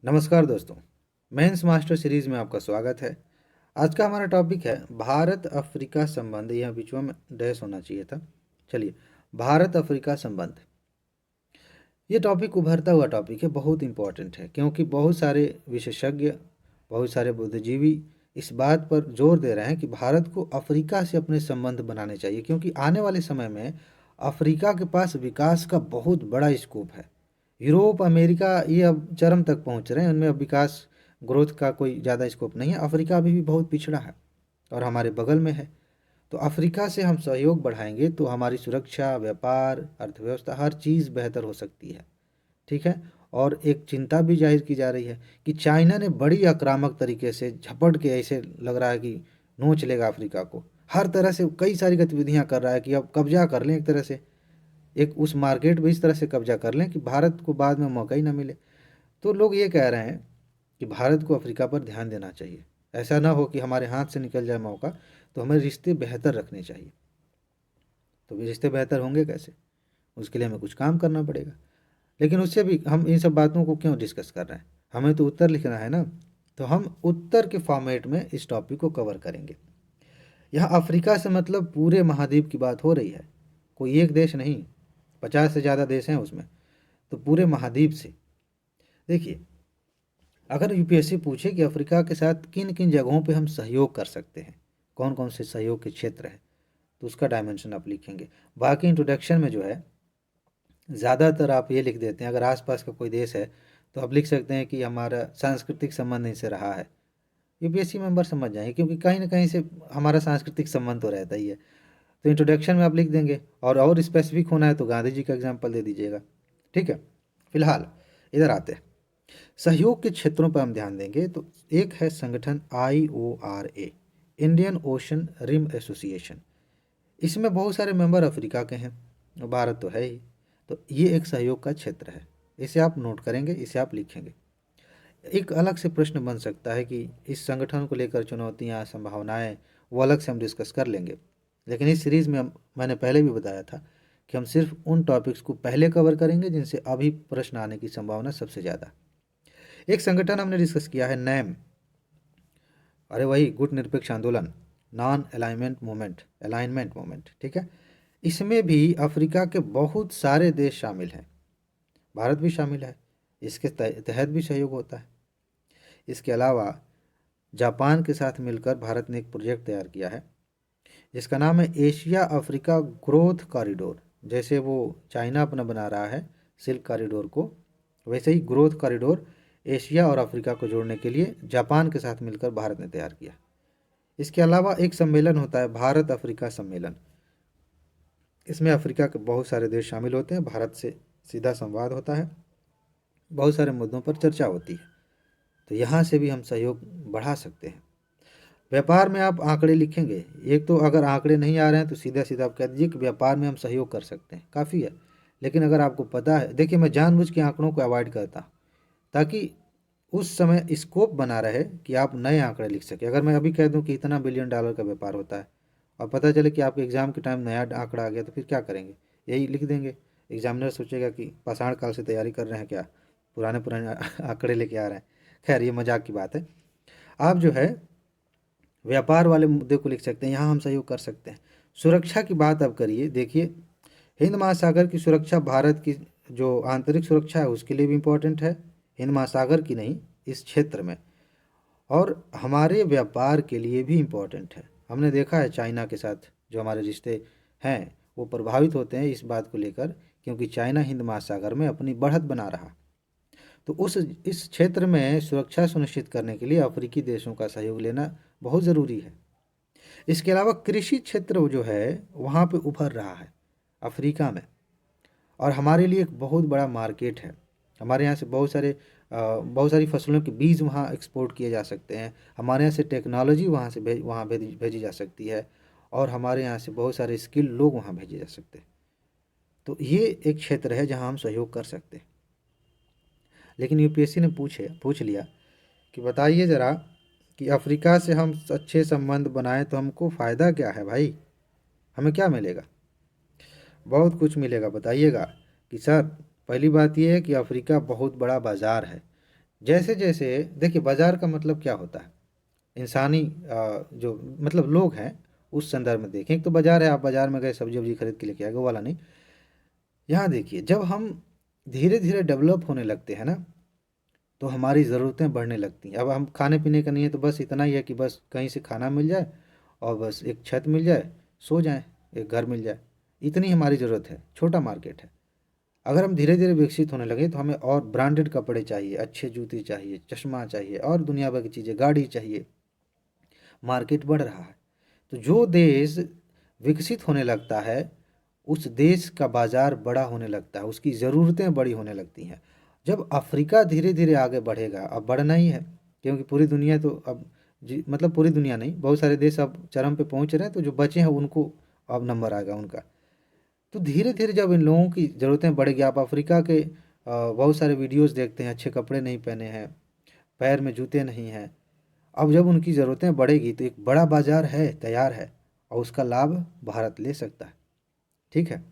नमस्कार दोस्तों, mains master series में आपका स्वागत है। आज का हमारा टॉपिक है भारत अफ्रीका संबंध। यह बीच में डैश होना चाहिए था। चलिए, भारत अफ्रीका संबंध। ये टॉपिक उभरता हुआ टॉपिक है, बहुत इम्पोर्टेंट है क्योंकि बहुत सारे विशेषज्ञ, बहुत सारे बुद्धिजीवी इस बात पर जोर दे रहे हैं कि भारत को अफ्रीका से अपने संबंध बनाने चाहिए, क्योंकि आने वाले समय में अफ्रीका के पास विकास का बहुत बड़ा स्कोप है। यूरोप, अमेरिका ये अब चरम तक पहुंच रहे हैं, उनमें अब विकास ग्रोथ का कोई ज़्यादा स्कोप नहीं है। अफ्रीका अभी भी बहुत पिछड़ा है और हमारे बगल में है। तो अफ्रीका से हम सहयोग बढ़ाएंगे तो हमारी सुरक्षा, व्यापार, अर्थव्यवस्था, हर चीज़ बेहतर हो सकती है। ठीक है। और एक चिंता भी जाहिर की जा रही है कि चाइना ने बड़ी आक्रामक तरीके से झपट के, ऐसे लग रहा है कि नोच लेगा अफ्रीका को। हर तरह से कई सारी गतिविधियां कर रहा है कि अब कब्जा कर लें, एक तरह से एक उस मार्केट में इस तरह से कब्जा कर लें कि भारत को बाद में मौका ही ना मिले। तो लोग ये कह रहे हैं कि भारत को अफ्रीका पर ध्यान देना चाहिए। ऐसा ना हो कि हमारे हाथ से निकल जाए मौका। तो हमें रिश्ते बेहतर रखने चाहिए। तो भी रिश्ते बेहतर होंगे कैसे? उसके लिए हमें कुछ काम करना पड़ेगा। लेकिन उससे भी हम इन सब बातों को क्यों डिस्कस कर रहे हैं? हमें तो उत्तर लिखना है ना। तो हम उत्तर के फॉर्मेट में इस टॉपिक को कवर करेंगे। यहाँ अफ्रीका से मतलब पूरे महाद्वीप की बात हो रही है, कोई एक देश नहीं। 50 से ज़्यादा देश हैं उसमें, तो पूरे महाद्वीप से। देखिए, अगर यूपीएससी पूछे कि अफ्रीका के साथ किन किन जगहों पे हम सहयोग कर सकते हैं, कौन कौन से सहयोग के क्षेत्र हैं, तो उसका डायमेंशन आप लिखेंगे। बाकी इंट्रोडक्शन में जो है, ज़्यादातर आप ये लिख देते हैं। अगर आसपास का कोई देश है तो आप लिख सकते हैं कि हमारा सांस्कृतिक संबंध इनसे रहा है। यूपीएससी मेंबर समझ जाएंगे, क्योंकि कहीं ना कहीं से हमारा सांस्कृतिक संबंध तो रहता ही है। तो इंट्रोडक्शन में आप लिख देंगे, और स्पेसिफिक होना है तो गांधी जी का एग्जाम्पल दे दीजिएगा। ठीक है। फिलहाल इधर आते हैं, सहयोग के क्षेत्रों पर हम ध्यान देंगे। तो एक है संगठन IORA, Indian ocean rim association. इसमें बहुत सारे मेंबर अफ्रीका के हैं और भारत तो है ही। तो ये एक सहयोग का क्षेत्र है। इसे आप नोट करेंगे, इसे आप लिखेंगे। एक अलग से प्रश्न बन सकता है कि इस संगठन को लेकर चुनौतियां, संभावनाएं, वो अलग से हम डिस्कस कर लेंगे। लेकिन इस सीरीज़ में मैंने पहले भी बताया था कि हम सिर्फ उन टॉपिक्स को पहले कवर करेंगे जिनसे अभी प्रश्न आने की संभावना सबसे ज़्यादा। एक संगठन हमने डिस्कस किया है, नैम। अरे वही गुट निरपेक्ष आंदोलन, नॉन अलाइनमेंट मूवमेंट। ठीक है। इसमें भी अफ्रीका के बहुत सारे देश शामिल हैं, भारत भी शामिल है। इसके तहत भी सहयोग होता है। इसके अलावा जापान के साथ मिलकर भारत ने एक प्रोजेक्ट तैयार किया है जिसका नाम है एशिया अफ्रीका ग्रोथ कॉरिडोर। जैसे वो चाइना अपना बना रहा है सिल्क कॉरिडोर को, वैसे ही ग्रोथ कॉरिडोर एशिया और अफ्रीका को जोड़ने के लिए जापान के साथ मिलकर भारत ने तैयार किया। इसके अलावा एक सम्मेलन होता है, भारत अफ्रीका सम्मेलन। इसमें अफ्रीका के बहुत सारे देश शामिल होते हैं, भारत से सीधा संवाद होता है, बहुत सारे मुद्दों पर चर्चा होती है। तो यहाँ से भी हम सहयोग बढ़ा सकते हैं। व्यापार में आप आंकड़े लिखेंगे। एक तो अगर आंकड़े नहीं आ रहे हैं तो सीधा सीधा आप कह दीजिए कि व्यापार में हम सहयोग कर सकते हैं, काफ़ी है। लेकिन अगर आपको पता है, देखिए मैं जानबूझ के आंकड़ों को अवॉइड करता हूँ ताकि उस समय स्कोप बना रहे कि आप नए आंकड़े लिख सकें। अगर मैं अभी कह दूं कि इतना बिलियन डॉलर का व्यापार होता है और पता चले कि आपके एग्ज़ाम के टाइम नया आंकड़ा आ गया, तो फिर क्या करेंगे? यही लिख देंगे। एग्जामिनर सोचेगा कि पाषाण काल से तैयारी कर रहे हैं क्या, पुराने पुराने आंकड़े लेके आ रहे हैं। खैर, ये मजाक की बात है। आप जो है व्यापार वाले मुद्दे को लिख सकते हैं, यहाँ हम सहयोग कर सकते हैं। सुरक्षा की बात अब करिए। देखिए, हिंद महासागर की सुरक्षा, भारत की जो आंतरिक सुरक्षा है उसके लिए भी इम्पोर्टेंट है, हिंद महासागर की नहीं, इस क्षेत्र में। और हमारे व्यापार के लिए भी इम्पोर्टेंट है। हमने देखा है चाइना के साथ जो हमारे रिश्ते हैं वो प्रभावित होते हैं इस बात को लेकर, क्योंकि चाइना हिंद महासागर में अपनी बढ़त बना रहा। तो उस इस क्षेत्र में सुरक्षा सुनिश्चित करने के लिए अफ्रीकी देशों का सहयोग लेना बहुत ज़रूरी है। इसके अलावा कृषि क्षेत्र जो है वहाँ पे उभर रहा है अफ्रीका में, और हमारे लिए एक बहुत बड़ा मार्केट है। हमारे यहाँ से बहुत सारी फसलों के बीज वहाँ एक्सपोर्ट किए जा सकते हैं। हमारे यहाँ से टेक्नोलॉजी वहाँ भेजी जा सकती है, और हमारे यहाँ से बहुत सारे स्किल लोग वहाँ भेजे जा सकते हैं। तो ये एक क्षेत्र है जहाँ हम सहयोग कर सकते हैं। लेकिन यूपीएससी ने पूछ लिया कि बताइए ज़रा कि अफ्रीका से हम अच्छे संबंध बनाएं तो हमको फ़ायदा क्या है भाई, हमें क्या मिलेगा? बहुत कुछ मिलेगा, बताइएगा। कि सर, पहली बात यह है कि अफ्रीका बहुत बड़ा बाज़ार है जैसे जैसे देखिए, बाजार का मतलब क्या होता है, इंसानी जो मतलब लोग हैं, उस संदर्भ में देखें। एक तो बाजार है, आप बाजार में गए सब्जी वब्जी खरीद के लेके आ गए, वो वाला नहीं। यहाँ देखिए, जब हम धीरे धीरे डेवलप होने लगते हैं ना, तो हमारी ज़रूरतें बढ़ने लगती हैं। अब हम खाने पीने का नहीं है तो बस इतना ही है कि बस कहीं से खाना मिल जाए और बस एक छत मिल जाए, सो जाएं, एक घर मिल जाए, इतनी हमारी ज़रूरत है, छोटा मार्केट है। अगर हम धीरे धीरे विकसित होने लगे तो हमें और ब्रांडेड कपड़े चाहिए, अच्छे जूते चाहिए, चश्मा चाहिए और दुनिया भर की चीज़ें, गाड़ी चाहिए। मार्केट बढ़ रहा है। तो जो देश विकसित होने लगता है, उस देश का बाजार बड़ा होने लगता है, उसकी ज़रूरतें बड़ी होने लगती हैं। जब अफ्रीका धीरे धीरे आगे बढ़ेगा, अब बढ़ना ही है, क्योंकि पूरी दुनिया तो अब जी मतलब पूरी दुनिया नहीं, बहुत सारे देश अब चरम पे पहुंच रहे हैं, तो जो बचे हैं उनको अब नंबर आएगा उनका। तो धीरे धीरे जब इन लोगों की ज़रूरतें बढ़ेगी, आप अफ्रीका के बहुत सारे वीडियोस देखते हैं, अच्छे कपड़े नहीं पहने हैं, पैर में जूते नहीं हैं। अब जब उनकी ज़रूरतें बढ़ेगी तो एक बड़ा बाजार है, तैयार है, और उसका लाभ भारत ले सकता है। ठीक है,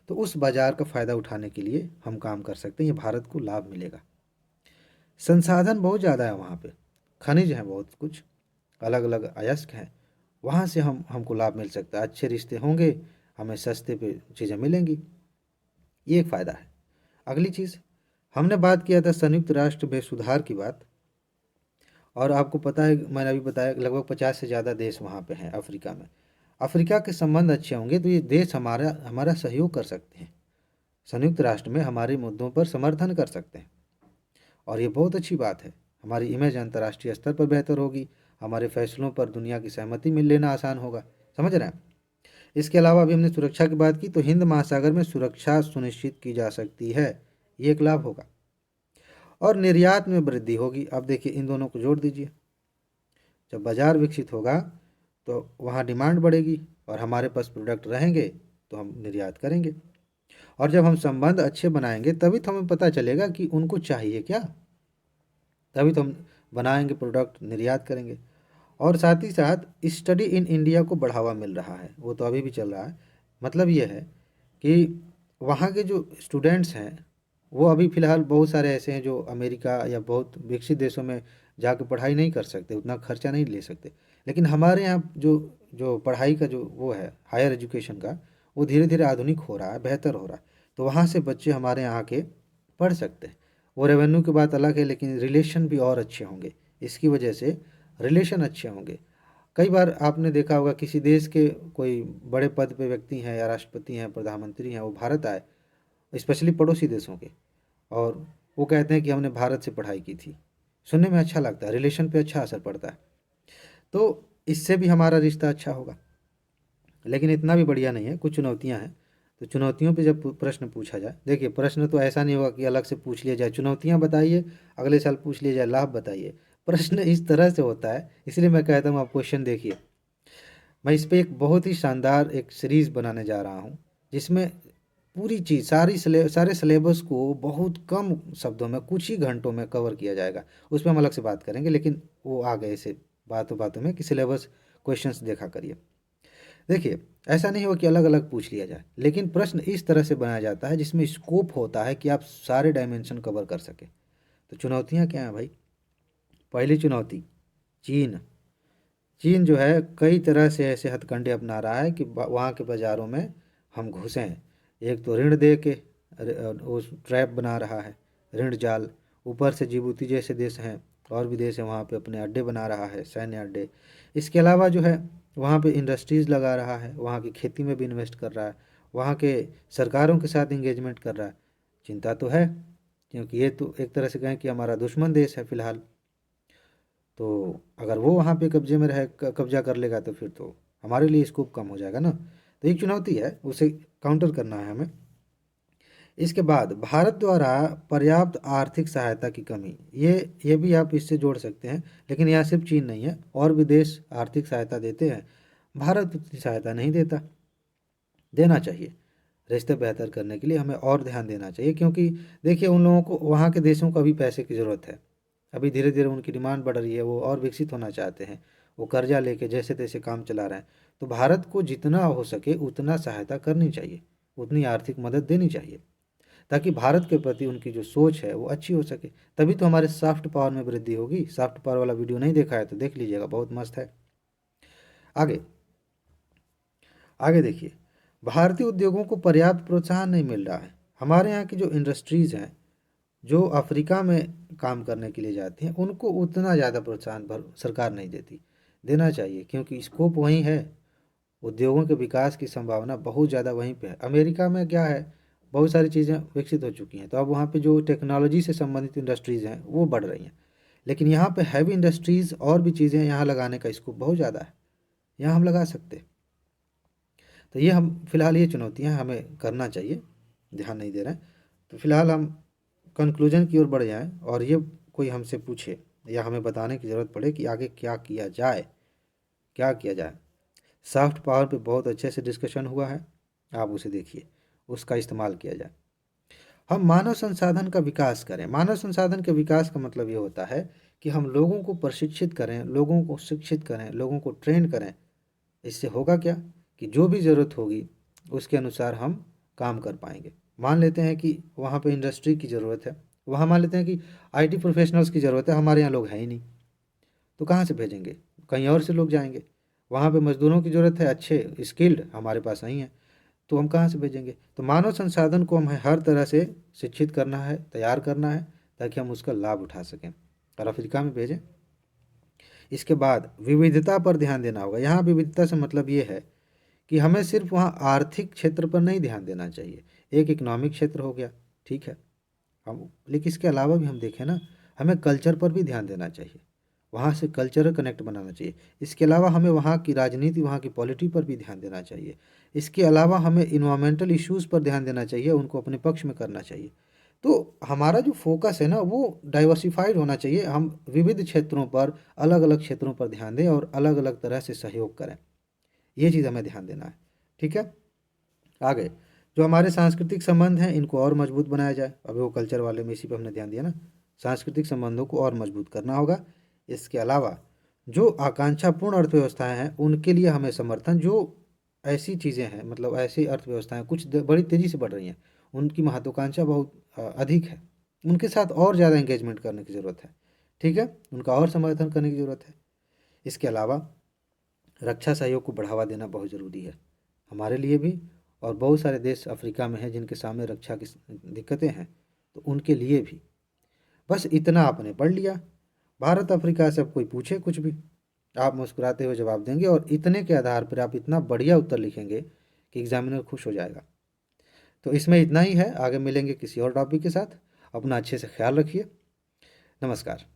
तो उस बाजार का फ़ायदा उठाने के लिए हम काम कर सकते हैं, ये भारत को लाभ मिलेगा। संसाधन बहुत ज़्यादा है वहाँ पे, खनिज हैं बहुत कुछ, अलग अलग अयस्क हैं, वहाँ से हमको लाभ मिल सकता है। अच्छे रिश्ते होंगे, हमें सस्ते पे चीज़ें मिलेंगी, ये एक फ़ायदा है। अगली चीज़, हमने बात किया था संयुक्त राष्ट्र में सुधार की बात, और आपको पता है, मैंने अभी बताया कि लगभग 50 से ज़्यादा देश वहाँ पे हैं अफ्रीका में। अफ्रीका के संबंध अच्छे होंगे तो ये देश हमारा हमारा सहयोग कर सकते हैं, संयुक्त राष्ट्र में हमारे मुद्दों पर समर्थन कर सकते हैं, और ये बहुत अच्छी बात है। हमारी इमेज अंतर्राष्ट्रीय स्तर पर बेहतर होगी, हमारे फैसलों पर दुनिया की सहमति मिल लेना आसान होगा। समझ रहे हैं? इसके अलावा अभी हमने सुरक्षा की बात की, तो हिंद महासागर में सुरक्षा सुनिश्चित की जा सकती है, ये एक लाभ होगा। और निर्यात में वृद्धि होगी। अब देखिए, इन दोनों को जोड़ दीजिए, जब बाजार विकसित होगा तो वहाँ डिमांड बढ़ेगी, और हमारे पास प्रोडक्ट रहेंगे तो हम निर्यात करेंगे। और जब हम संबंध अच्छे बनाएंगे तभी तो हमें पता चलेगा कि उनको चाहिए क्या, तभी तो हम बनाएंगे प्रोडक्ट, निर्यात करेंगे। और साथ ही साथ स्टडी इन इंडिया को बढ़ावा मिल रहा है, वो तो अभी भी चल रहा है। मतलब ये है कि वहाँ के जो स्टूडेंट्स हैं, वो अभी फ़िलहाल बहुत सारे ऐसे हैं जो अमेरिका या बहुत विकसित देशों में जाकर पढ़ाई नहीं कर सकते, उतना खर्चा नहीं ले सकते। लेकिन हमारे यहाँ जो जो पढ़ाई का जो वो है, हायर एजुकेशन का, वो धीरे धीरे आधुनिक हो रहा है, बेहतर हो रहा है। तो वहाँ से बच्चे हमारे यहाँ के पढ़ सकते हैं। वो रेवेन्यू की बात अलग है, लेकिन रिलेशन भी और अच्छे होंगे, इसकी वजह से रिलेशन अच्छे होंगे। कई बार आपने देखा होगा, किसी देश के कोई बड़े पद पे व्यक्ति हैं या राष्ट्रपति हैं, प्रधानमंत्री हैं, वो भारत आए, स्पेशली पड़ोसी देशों के, और वो कहते हैं कि हमने भारत से पढ़ाई की थी। सुनने में अच्छा लगता है, रिलेशन पे अच्छा असर पड़ता है, तो इससे भी हमारा रिश्ता अच्छा होगा। लेकिन इतना भी बढ़िया नहीं है, कुछ चुनौतियां हैं। तो चुनौतियों पे जब प्रश्न पूछा जाए, देखिए प्रश्न तो ऐसा नहीं होगा कि अलग से पूछ लिया जाए, चुनौतियां बताइए, अगले साल पूछ लिया जाए लाभ बताइए। प्रश्न इस तरह से होता है, इसलिए मैं कहता हूँ आप क्वेश्चन देखिए। मैं इस पे एक बहुत ही शानदार एक सीरीज़ बनाने जा रहा हूँ, जिसमें पूरी चीज़, सारे सिलेबस को बहुत कम शब्दों में, कुछ ही घंटों में कवर किया जाएगा। उस पर हम अलग से बात करेंगे, लेकिन वो आ गए से बातों बातों में कि सिलेबस क्वेश्चंस देखा करिए। देखिए, ऐसा नहीं हो कि अलग अलग पूछ लिया जाए, लेकिन प्रश्न इस तरह से बनाया जाता है जिसमें स्कोप होता है कि आप सारे डायमेंशन कवर कर सकें। तो चुनौतियाँ क्या हैं भाई? पहली चुनौती, चीन। चीन जो है कई तरह से ऐसे हथकंडे अपना रहा है कि वहाँ के बाज़ारों में हम घुसे हैं। एक तो ऋण दे के वो ट्रैप बना रहा है, ऋण जाल। ऊपर से जिबूती जैसे देश हैं, और भी देश हैं, वहाँ पे अपने अड्डे बना रहा है, सैन्य अड्डे। इसके अलावा जो है वहाँ पे इंडस्ट्रीज़ लगा रहा है, वहाँ की खेती में भी इन्वेस्ट कर रहा है, वहाँ के सरकारों के साथ इंगेजमेंट कर रहा है। चिंता तो है, क्योंकि ये तो एक तरह से कहें कि हमारा दुश्मन देश है फ़िलहाल। तो अगर वो वहाँ पे कब्जे में रहे, कब्जा कर लेगा, तो फिर तो हमारे लिए स्कोप कम हो जाएगा ना। तो एक चुनौती है, उसे काउंटर करना है हमें। इसके बाद भारत द्वारा पर्याप्त आर्थिक सहायता की कमी, ये भी आप इससे जोड़ सकते हैं। लेकिन यहाँ सिर्फ चीन नहीं है, और भी देश आर्थिक सहायता देते हैं, भारत उतनी सहायता नहीं देता। देना चाहिए, रिश्ते बेहतर करने के लिए हमें और ध्यान देना चाहिए, क्योंकि देखिए उन लोगों को, वहाँ के देशों को अभी पैसे की ज़रूरत है। अभी धीरे धीरे उनकी डिमांड बढ़ रही है, वो और विकसित होना चाहते हैं, वो कर्जा लेके जैसे तैसे काम चला रहे हैं। तो भारत को जितना हो सके उतना सहायता करनी चाहिए, उतनी आर्थिक मदद देनी चाहिए। ताकि भारत के प्रति उनकी जो सोच है वो अच्छी हो सके। तभी तो हमारे सॉफ्ट पावर में वृद्धि होगी। सॉफ्ट पावर वाला वीडियो नहीं देखा है तो देख लीजिएगा, बहुत मस्त है। आगे आगे देखिए, भारतीय उद्योगों को पर्याप्त प्रोत्साहन नहीं मिल रहा है। हमारे यहाँ की जो इंडस्ट्रीज़ हैं, जो अफ्रीका में काम करने के लिए जाती हैं, उनको उतना ज़्यादा प्रोत्साहन सरकार नहीं देती। देना चाहिए, क्योंकि स्कोप वहीं है। उद्योगों के विकास की संभावना बहुत ज़्यादा वहीं पे है। अमेरिका में क्या है, बहुत सारी चीज़ें विकसित हो चुकी हैं, तो अब वहाँ पे जो टेक्नोलॉजी से संबंधित इंडस्ट्रीज़ हैं वो बढ़ रही हैं। लेकिन यहाँ पे हैवी इंडस्ट्रीज़ और भी चीज़ें यहाँ लगाने का स्कोप बहुत ज़्यादा है, यहाँ हम लगा सकते हैं। तो ये हम फिलहाल ये चुनौतियाँ हमें करना चाहिए, ध्यान नहीं दे रहे हैं। तो फिलहाल हम कंक्लूजन की ओर बढ़ जाएं, और ये कोई हमसे पूछे या हमें बताने की ज़रूरत पड़े कि आगे क्या किया जाए, क्या किया जाए। सॉफ्ट पावर पे बहुत अच्छे से डिस्कशन हुआ है, आप उसे देखिए, उसका इस्तेमाल किया जाए। हम मानव संसाधन का विकास करें। मानव संसाधन के विकास का मतलब ये होता है कि हम लोगों को प्रशिक्षित करें, लोगों को शिक्षित करें, लोगों को ट्रेन करें। इससे होगा क्या कि जो भी ज़रूरत होगी उसके अनुसार हम काम कर पाएंगे। मान लेते हैं कि वहाँ पे इंडस्ट्री की ज़रूरत है, वहाँ मान लेते हैं कि आईटी प्रोफेशनल्स की ज़रूरत है, हमारे यहाँ लोग हैं ही नहीं, तो कहाँ से भेजेंगे? कहीं और से लोग जाएंगे। वहाँ पे मज़दूरों की ज़रूरत है, अच्छे स्किल्ड, हमारे पास नहीं है, तो हम कहाँ से भेजेंगे? तो मानव संसाधन को हमें हर तरह से शिक्षित करना है, तैयार करना है, ताकि हम उसका लाभ उठा सकें और अफ्रीका में भेजें। इसके बाद विविधता पर ध्यान देना होगा। यहाँ विविधता से मतलब ये है कि हमें सिर्फ वहाँ आर्थिक क्षेत्र पर नहीं ध्यान देना चाहिए। एक इकोनॉमिक क्षेत्र हो गया, ठीक है, हम, लेकिन इसके अलावा भी हम देखें ना, हमें कल्चर पर भी ध्यान देना चाहिए, वहाँ से कल्चरल कनेक्ट बनाना चाहिए। इसके अलावा हमें वहाँ की राजनीति, वहाँ की पॉलिटी पर भी ध्यान देना चाहिए। इसके अलावा हमें इन्वायरमेंटल इश्यूज़ पर ध्यान देना चाहिए, उनको अपने पक्ष में करना चाहिए। तो हमारा जो फोकस है ना वो डाइवर्सिफाइड होना चाहिए। हम विविध क्षेत्रों पर, अलग अलग क्षेत्रों पर ध्यान दें और अलग अलग तरह से सहयोग करें, ये चीज़ हमें ध्यान देना है, ठीक है। आगे जो हमारे सांस्कृतिक संबंध हैं इनको और मजबूत बनाया जाए। अभी वो कल्चर वाले में इसी पर हमने ध्यान दिया ना, सांस्कृतिक संबंधों को और मजबूत करना होगा। इसके अलावा जो आकांक्षापूर्ण अर्थव्यवस्थाएं हैं उनके लिए हमें समर्थन, जो ऐसी चीज़ें हैं, मतलब ऐसी अर्थव्यवस्थाएं कुछ बड़ी तेज़ी से बढ़ रही हैं, उनकी महत्वाकांक्षा बहुत अधिक है, उनके साथ और ज़्यादा इंगेजमेंट करने की ज़रूरत है, ठीक है, उनका और समर्थन करने की ज़रूरत है। इसके अलावा रक्षा सहयोग को बढ़ावा देना बहुत ज़रूरी है हमारे लिए भी, और बहुत सारे देश अफ्रीका में हैं जिनके सामने रक्षा की दिक्कतें हैं, तो उनके लिए भी। बस इतना आपने पढ़ लिया। भारत अफ्रीका से अब कोई पूछे कुछ भी, आप मुस्कुराते हुए जवाब देंगे, और इतने के आधार पर आप इतना बढ़िया उत्तर लिखेंगे कि एग्जामिनर खुश हो जाएगा। तो इसमें इतना ही है, आगे मिलेंगे किसी और टॉपिक के साथ। अपना अच्छे से ख्याल रखिए। नमस्कार।